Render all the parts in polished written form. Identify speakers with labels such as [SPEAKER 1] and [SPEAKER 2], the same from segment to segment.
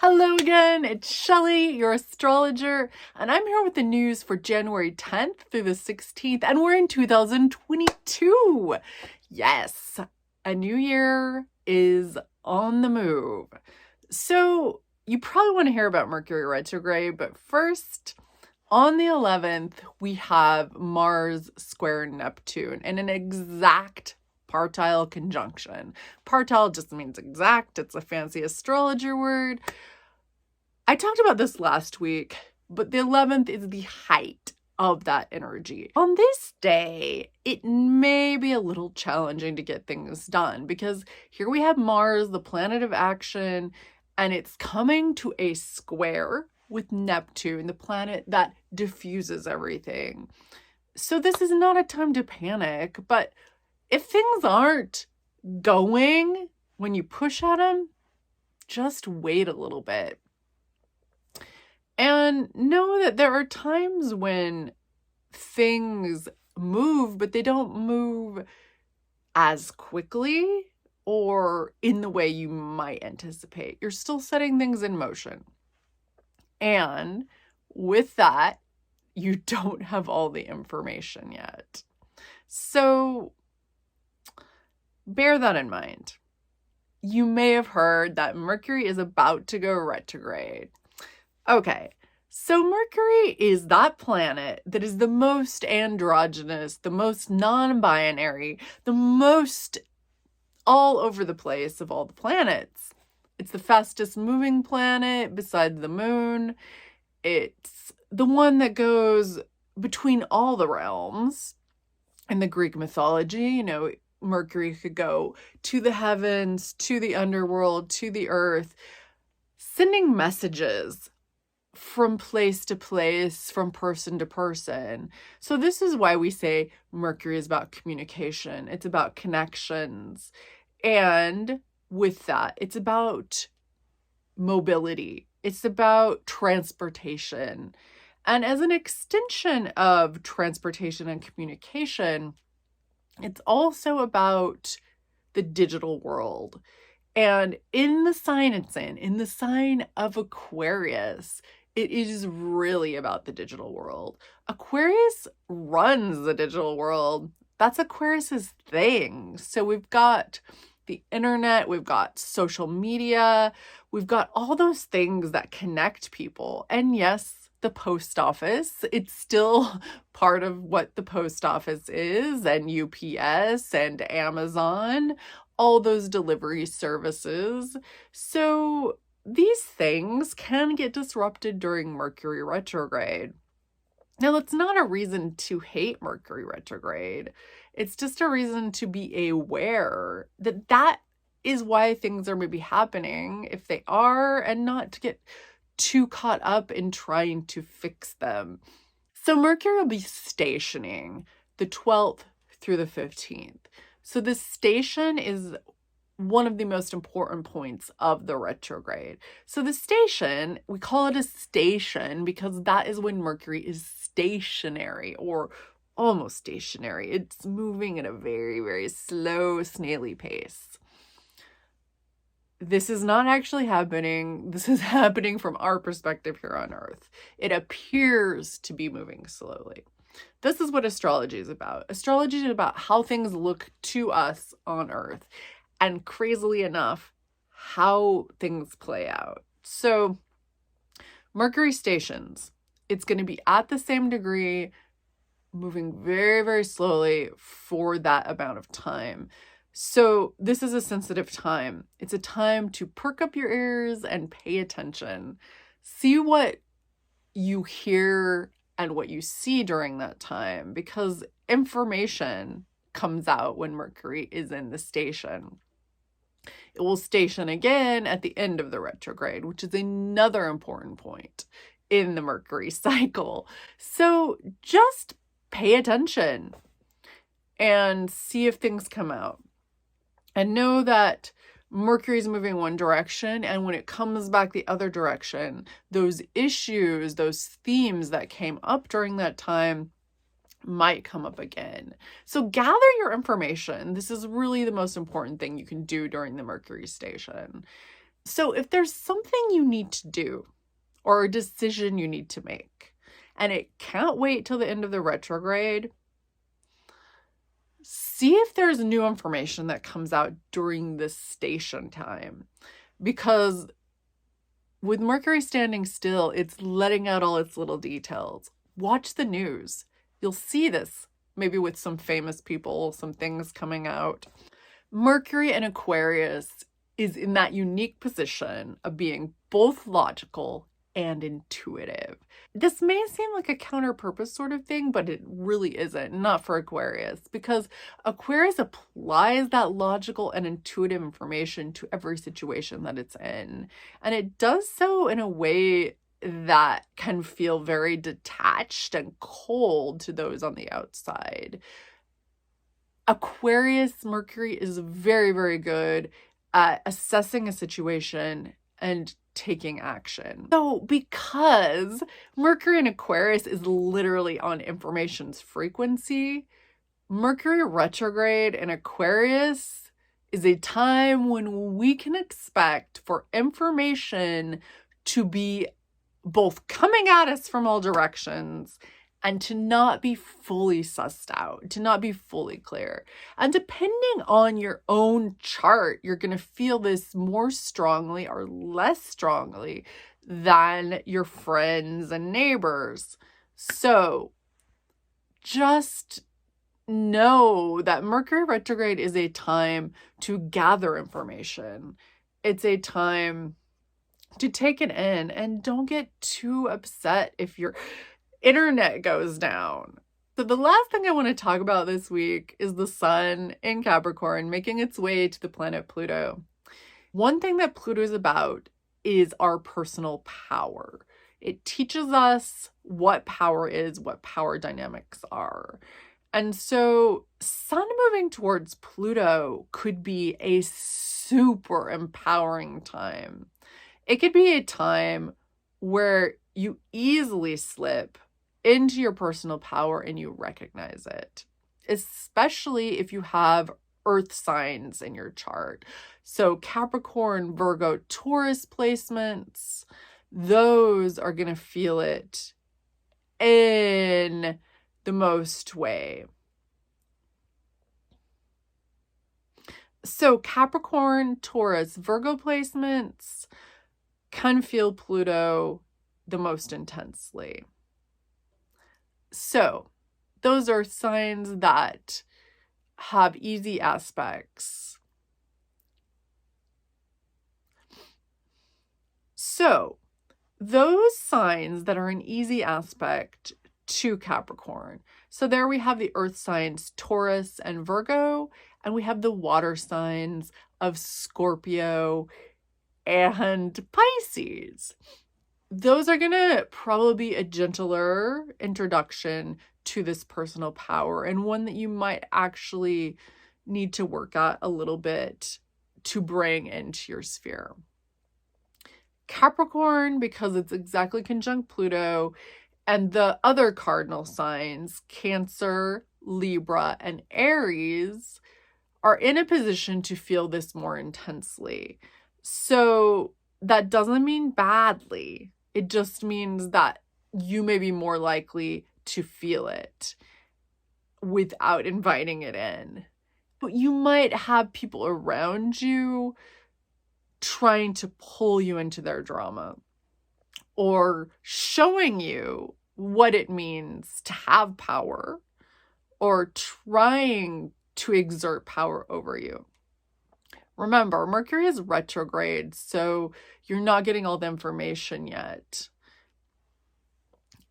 [SPEAKER 1] Hello again, it's Shelley, your astrologer, and I'm here with the news for January 10th through the 16th, and we're in 2022. Yes, a new year is on the move. So you probably want to hear about Mercury retrograde, but first, on the 11th, we have Mars square Neptune in an exact partile conjunction. Partile just means exact. It's a fancy astrologer word. I talked about this last week, but the 11th is the height of that energy. On this day, it may be a little challenging to get things done because here we have Mars, the planet of action, and it's coming to a square with Neptune, the planet that diffuses everything. So this is not a time to panic, but if things aren't going when you push at them, just wait a little bit. And know that there are times when things move, but they don't move as quickly or in the way you might anticipate. You're still setting things in motion. And with that, you don't have all the information yet. So bear that in mind. You may have heard that Mercury is about to go retrograde. Okay, so Mercury is that planet that is the most androgynous, the most non-binary, the most all over the place of all the planets. It's the fastest moving planet beside the moon. It's the one that goes between all the realms. In the Greek mythology, Mercury could go to the heavens, to the underworld, to the earth, sending messages from place to place, from person to person. So this is why we say Mercury is about communication. It's about connections. And with that, it's about mobility. It's about transportation. And as an extension of transportation and communication, it's also about the digital world. And in the sign it's in the sign of Aquarius, it is really about the digital world. Aquarius runs the digital world. That's Aquarius's thing. So we've got the internet, we've got social media, we've got all those things that connect people. And yes, the post office, it's still part of what the post office is, and UPS and Amazon, all those delivery services. So these things can get disrupted during Mercury retrograde. Now, that's not a reason to hate Mercury retrograde. It's just a reason to be aware that that is why things are maybe happening, if they are, and not to get too caught up in trying to fix them. So Mercury will be stationing the 12th through the 15th. So the station is one of the most important points of the retrograde. So the station, we call it a station because that is when Mercury is stationary or almost stationary. It's moving at a very, very slow, snaily pace. This is not actually happening. This is happening from our perspective here on Earth. It appears to be moving slowly. This is what astrology is about. Astrology is about how things look to us on Earth, and crazily enough, how things play out. So Mercury stations, it's going to be at the same degree, moving very, very slowly for that amount of time. So this is a sensitive time. It's a time to perk up your ears and pay attention. See what you hear and what you see during that time, because information comes out when Mercury is in the station. It will station again at the end of the retrograde, which is another important point in the Mercury cycle. So just pay attention and see if things come out. And know that Mercury is moving one direction, and when it comes back the other direction, those issues, those themes that came up during that time might come up again. So gather your information. This is really the most important thing you can do during the Mercury station. So if there's something you need to do or a decision you need to make, and it can't wait till the end of the retrograde, see if there's new information that comes out during this station time. Because with Mercury standing still, it's letting out all its little details. Watch the news. You'll see this, maybe with some famous people, some things coming out. Mercury in Aquarius is in that unique position of being both logical and intuitive. This may seem like a counter-purpose sort of thing, but it really isn't, not for Aquarius, because Aquarius applies that logical and intuitive information to every situation that it's in. And it does so in a way that can feel very detached and cold to those on the outside. Aquarius Mercury is very, very good at assessing a situation and taking action. So because Mercury in Aquarius is literally on information's frequency, Mercury retrograde in Aquarius is a time when we can expect for information to be both coming at us from all directions and to not be fully sussed out, to not be fully clear. And depending on your own chart, you're going to feel this more strongly or less strongly than your friends and neighbors. So just know that Mercury retrograde is a time to gather information. It's a time to take it in, and don't get too upset if your internet goes down. So the last thing I want to talk about this week is the sun in Capricorn making its way to the planet Pluto. One thing that Pluto is about is our personal power. It teaches us what power is, what power dynamics are. And so sun moving towards Pluto could be a super empowering time. It could be a time where you easily slip into your personal power and you recognize it, especially if you have earth signs in your chart. So Capricorn, Virgo, Taurus placements, those are going to feel it in the most way. So Capricorn, Taurus, Virgo placements can feel Pluto the most intensely. So those are signs that have easy aspects. So those signs that are an easy aspect to Capricorn. So there we have the earth signs Taurus and Virgo, and we have the water signs of Scorpio and Pisces. Those are going to probably be a gentler introduction to this personal power, and one that you might actually need to work at a little bit to bring into your sphere. Capricorn, because it's exactly conjunct Pluto, and the other cardinal signs, Cancer, Libra, and Aries, are in a position to feel this more intensely. So that doesn't mean badly. It just means that you may be more likely to feel it without inviting it in. But you might have people around you trying to pull you into their drama or showing you what it means to have power or trying to exert power over you. Remember, Mercury is retrograde, so you're not getting all the information yet.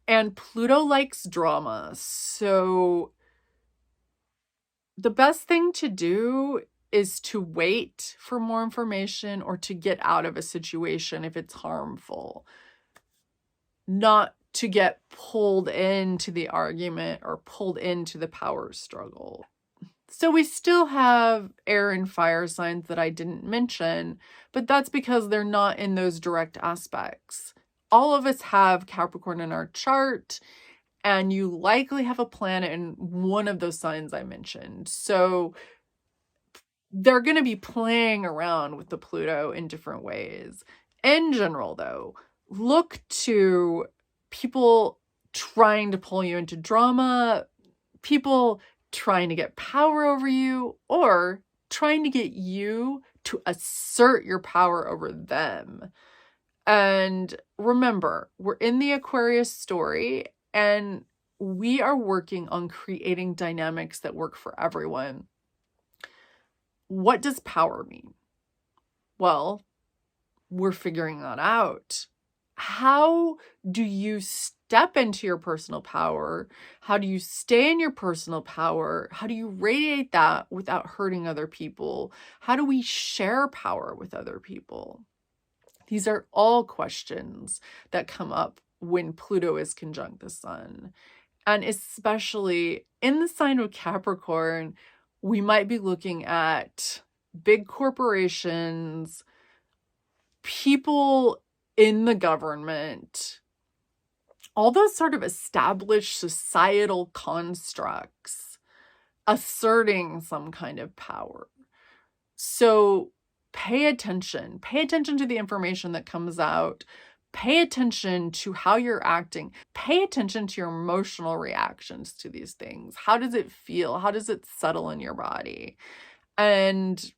[SPEAKER 1] And Pluto likes drama, so the best thing to do is to wait for more information or to get out of a situation if it's harmful. Not to get pulled into the argument or pulled into the power struggle. So we still have air and fire signs that I didn't mention, but that's because they're not in those direct aspects. All of us have Capricorn in our chart, and you likely have a planet in one of those signs I mentioned. So they're going to be playing around with the Pluto in different ways. In general, though, look to people trying to pull you into drama, people trying to get power over you, or trying to get you to assert your power over them. And remember, we're in the Aquarius story, and we are working on creating dynamics that work for everyone. What does power mean? Well, we're figuring that out. How do you step into your personal power? How do you stay in your personal power? How do you radiate that without hurting other people? How do we share power with other people? These are all questions that come up when Pluto is conjunct the sun. And especially in the sign of Capricorn, we might be looking at big corporations, people in the government, all those sort of established societal constructs asserting some kind of power. So pay attention to the information that comes out. Pay attention to how you're acting. Pay attention to your emotional reactions to these things. How does it feel? How does it settle in your body? And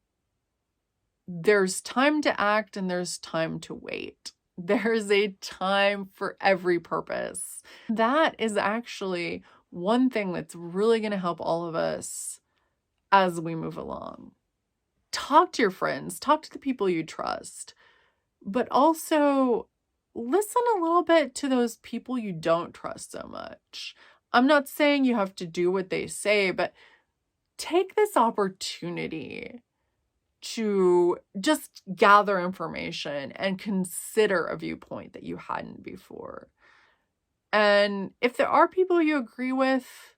[SPEAKER 1] there's time to act and there's time to wait. There's a time for every purpose. That is actually one thing that's really going to help all of us as we move along. Talk to your friends, talk to the people you trust, but also listen a little bit to those people you don't trust so much. I'm not saying you have to do what they say, but take this opportunity to just gather information and consider a viewpoint that you hadn't before. And if there are people you agree with,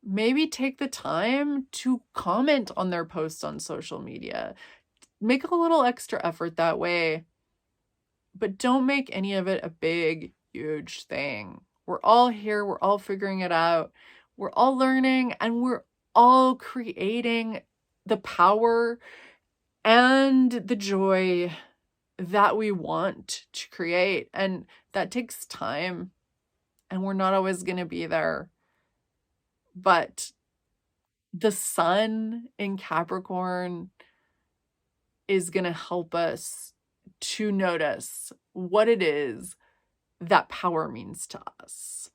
[SPEAKER 1] maybe take the time to comment on their posts on social media. Make a little extra effort that way, but don't make any of it a big, huge thing. We're all here. We're all figuring it out. We're all learning, and we're all creating the power and the joy that we want to create. And that takes time, and we're not always going to be there. But the sun in Capricorn is going to help us to notice what it is that power means to us.